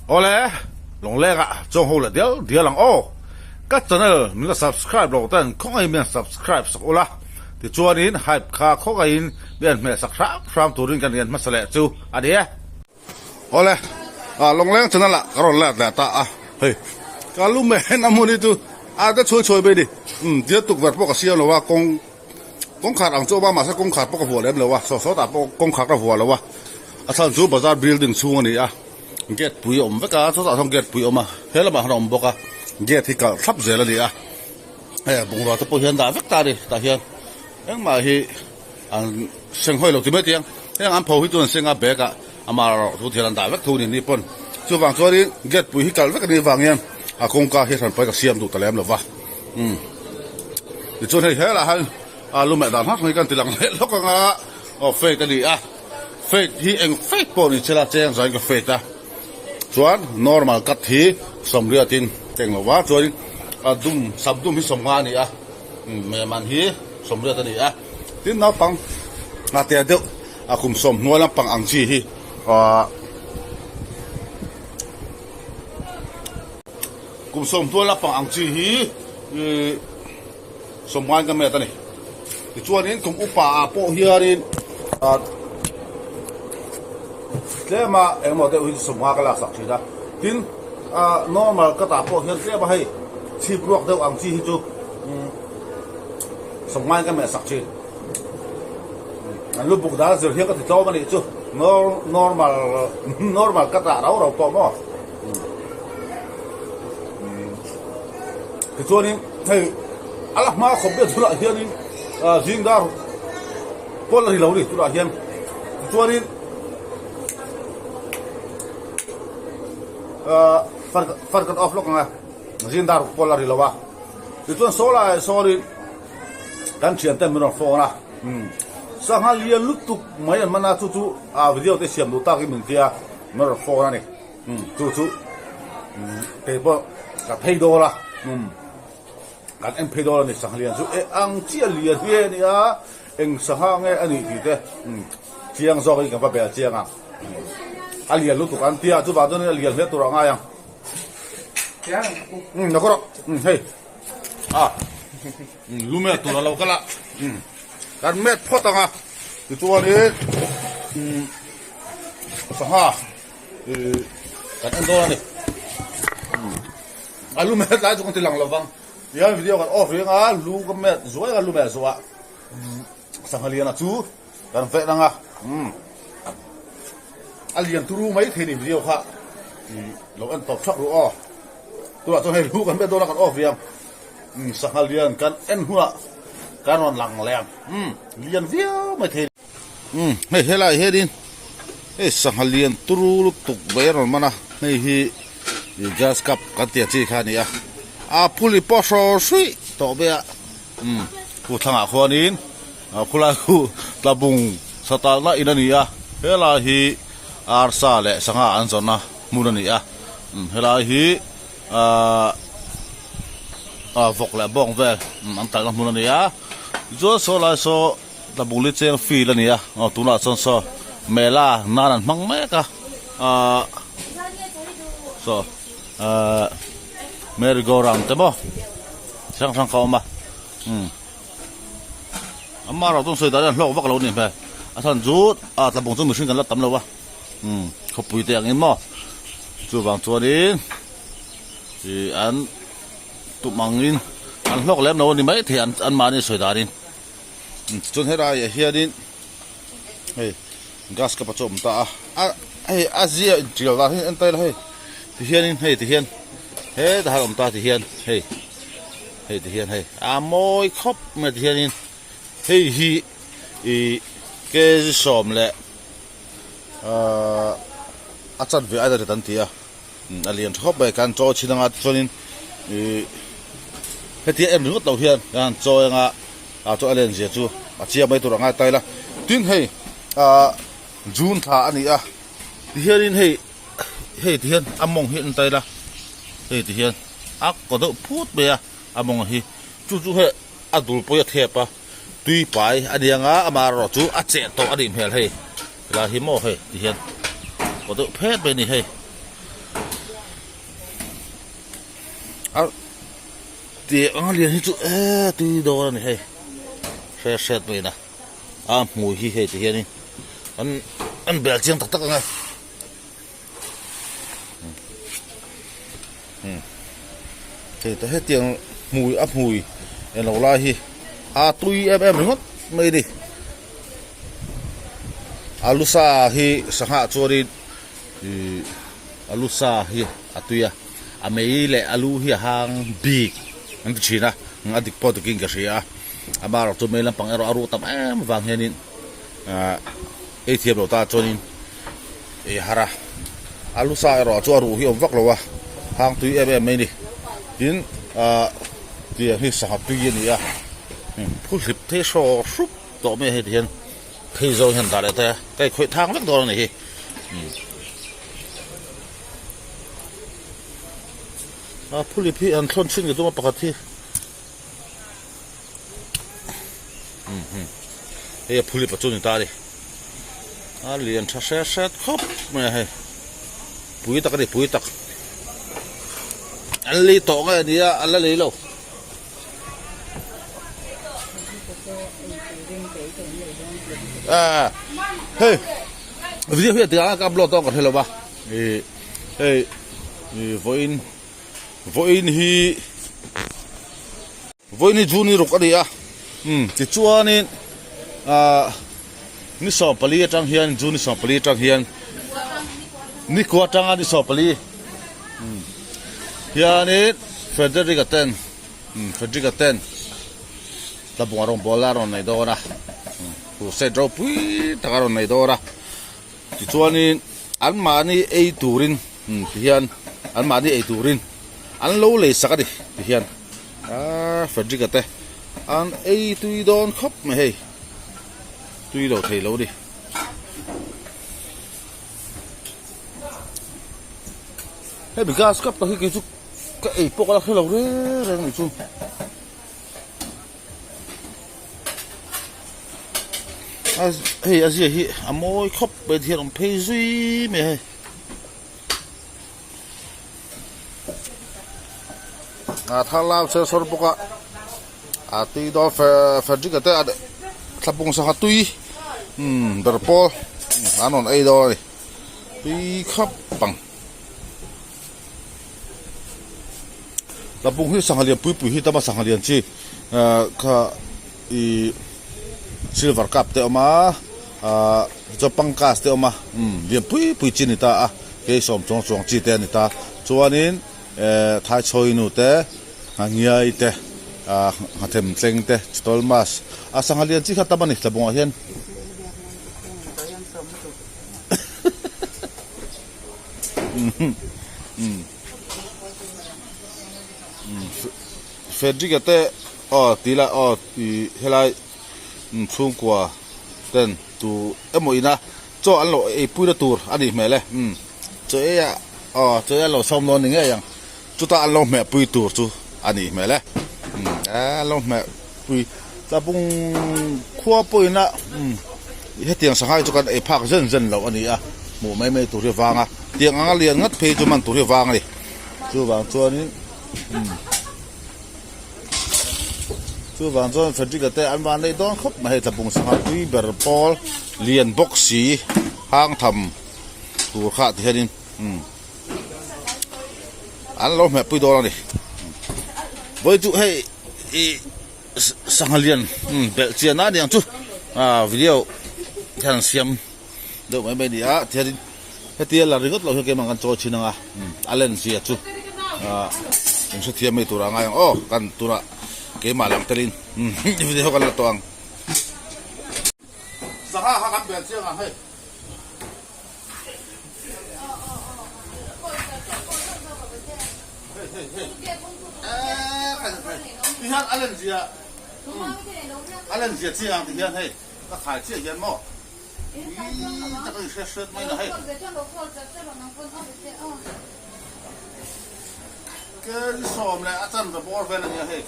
Ole, long le ga chong ho le dia lang o. Ka channel mi ka subscribe lo tan khong ai mi subscribe sak ola. Ti chuan in hype kha khong ai in bian me sak ram turin kan yan masale chu adia. Ole, long le channel la karon la ta a. Hey. Ka lu me na mo ni tu. A ta choi be di. Dia tuk wat po ka sia lo wa kong khat ang chu ba ma sa kong khat po ka vo le lo wa. So ta po kong khat ka vo lo wa. Asan chu bazar building chu ni a. Get pui om veka so ta get pui oma hela ma rom boka get hi ka thap zela li a bung ra to po hian da vek ta ri ta hian eng ma hi an seng hoi lo ti me tiang eng an pho hi tun senga beka amar thu thian da vek thu ni pon chu wang chori get pui hi kal vek ni wang yan a kong ka hi than pai ka siam du ta lem lo wa ti chon hei hela han a lu me dan ha mai kan tilang le lo ka nga o fake ni a fake hi eng fake po ni chela cheng zai ka fake ta chuan normal cut hi somria tin tenglowa chuan adum sabdum hi somga ni a me man hi somria ta ni a tin na pang na te deu a kum som nuala pang ang chi hi kum som nuala pang ang chi hi somga ka me ta ni chuan in kum upa a po hiarin lema emo te ui somga ka la sak chi da tin normal ka ta po hian lema hai chi bruak deuh ang chi hi chu somga ka me sak chi an lu buk da zir hian ka ti taw mani chu normal ka ta rau po mo ti chuanin hei ala ma khom be thula hianin jing dar pol ri lo ri thula hian chuanin farkat off lo nga zindar polari lawa itu sola sorry kan chian tem no phone sa ha lia lutuk mai mana chu a video te siam lu ta ki min tia no phone ni chu te bo ka phei do la kan em phei do la ni sa lian chu e ang chia lia he ni a eng sa ha nge ani ti te chiang zo ki ka ba be chiang a alia lu tu kan tia chu ba don alia le tu ra nga yang no koro hey lu me tu la lo kala kan met phota nga tu ni sa ha kan ando ni alu me la chu kan ti lang lawang ya video kan off nga lu ka met zoi ga lu me zo sa halia na chu kan fe na nga alian turu mai theni video kha lo an top thak ru o tu la to hai lu kan be do la kan off yang sahalian kan en hua kan on lang lem lian via mai theni hei hela hedin sahalian turu tuk beron mana nei hi gas cup kan tia chi kha ni a puli poso sui to be ku thanga khonin khula ku tlabung satal na inani hela hi arsa le sanga anzona munani hela hi vok le bong ve antal na munani zo so la so la buli cheng fi la ni tuna chon so mela nanan mang me ka so merry go round temo sang ka ma amma ro tong soi da lo vak lo ni pe athan zut la bong chu mi shin kan la tam lo waเขาปุ๋ยแต่อย่างนี้มั้งจู่บางตัวนี้อันตุมังอินอันลอกเล็บโน่นนี่ไหมที่อันมานี่สวยดารินจนให้รายเฮียดินเฮ้ยก๊าซกับประจมตาเฮ้ยอาเซียจีลาที่อันเตยละเฮ้ยที่เฮียนี่เฮ้ยที่เฮียนเฮ้ยทหารอมตาที่เฮียนเฮ้ยที่เฮียนเฮ้ยมอยครบเมื่อที่เฮียนี่เฮ้ยฮีเกจิสอมแหละอาจารย์วิอาจารย์ตันทีเรียนชอบไปการโจชินังจนินเฮตีเอ็มหรือว่าตัวเฮียนการโจยังโจเรียนเสียจูเชียร์ไม่ตัวง่ายตายละถึงให้จูนท่าอันนี้ที่เฮียนให้ที่เฮียนมองเห็นตายละที่เฮียนก็ต้องพูดไปมองเห็นจู่ให้ดูไปเทียบตุยไปอันนี้มารอจู่เจ็ดตัวอันนี้เห็นให้ลาหิมโอที่เฮียนก็ต้องเพชรไปนี่ให้ เ tiệc ăn liền hết chỗ tuy đồ này hay xe xe vậy nè mùi hi hay thì hiện ăn bè chiên tắc tắc ngay thì tới hết tiếng mùi ấp mùi em lâu lai hi tuy em đúng không mấy đi alusa hi sang hạ cho đi alusa hi tuy mấy lệ alu hi hàng big anh chỉ na anh đi pot kinh cái gì bảo cho mấy lần bằng aru tam vàng hiện ấy thiệp đầu ta cho nên hara alusa rồi cho aru hi ông vắt lâu hàng tuy em mấy đi đến thì hi sang tuy này phun xịt thế so súp tổ mấy hiện hiện thấy rồi hiện tại là cái khối thang rất to này phun xịt anh thôn xin cái tôi mà bắt thì cái phun xịt bắt cho người ta đi liền sát khóc mà hay bùi tắc anh lấy tổ cái gì anh lấy lâu hey video hiện tiếng Anh upload to còn hay là ba voin hi juni ruk adi ti chuanin ni so pali atang hian juni so pali atang hian ni ko atang ani so pali hian Frederica ten ta bungarong bolaron nei do na ku se drop pui takaron nei do ra ti chuanin an mani ei turin hian an mani ei turin an lo le sakadi ti hian Frederica te an ei tui don khop me hei tui lo thei lo đi hei bi gas kap ta hi ki chu ka ei pok la khelo re reng ni chu hey azia hi amoi khop be thian om phei zui me hei thalau se sor poka tui do Frederica te ad thlapung sa tui berpol anon ei do tui khop pang thlapung hi sanghalian pui hi tama sanghalian chi kha silver cup te oma cho pangkas te oma lian pui chin ta ke som chong chi te ni ta chuanin thai choi nu te ngiai te hathem tleng te stolmas sanghalian chi kha tamani thlabunga hian Frederica te tila helai chung kwa ten tu emoina cho an lo e pui da tur ani mele cho e cho e lo som lo ni nge yang chu ta an lo me pui tur chu ani mele lo me pui ta bung khua pui na he tiang sanghai chu kan e phak zen lo ani mu mai tur re wanga tiang anga lian ngat phe chu man tur re wang ni chu wang chuan ni chu wang chuan Frederica te an wan nei don khop ma he tlapung sanga tui ber pol lian boxi hang tham tur kha ti henin an lo me pui do ni voi chu hei sangalian bel chian na diang chu video kan siam do mai ni ti henin hetia la ringot lo ke mang kan cho chinanga alen sia chu ong sa thiam mai tura nga yang kan tura ke malang telin video kan la toang saha ha kan bel chiang hei Tihan Alan Zia chiang tihan hei ka khai chi hian mo ta ko set mai na hei ke som la atan da bor ven ya hei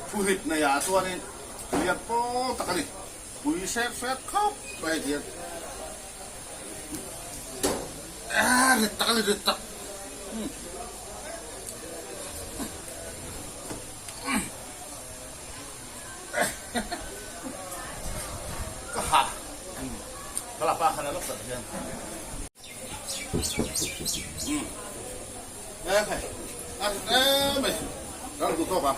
pu hit na ya chuan ni lian po ta ka ni pui set khop bai tian ta ka ni ta Okay. Mày đang tụt tóc à?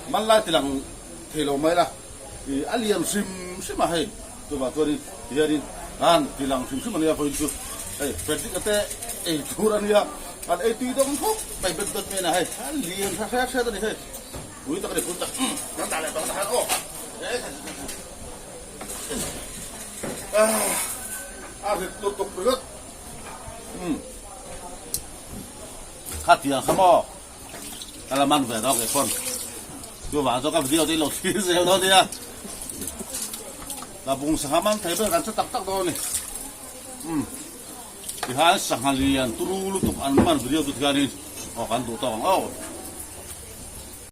Man lai tilang thelo mai la. Aliam sim mà hay. Tu ba tu đi đi an tilang sim mà nia foi tu. Predik ate turan ya. An tu dong kok. Pai betot me na hay. Aliam sa tadi hay. Ui tak ada putak. Nang tak ada tahan oh. Tutup perut. Hati yang sama. Alaman về đó cái con. Tôi bảo cho các video đi lột xí xèo đó đi à. Là bùng sáng mang thấy bên gần tắc đó này. Thì hai sáng hàng liền tu lu tục ăn man video tụt ga đi. Kan tu tao.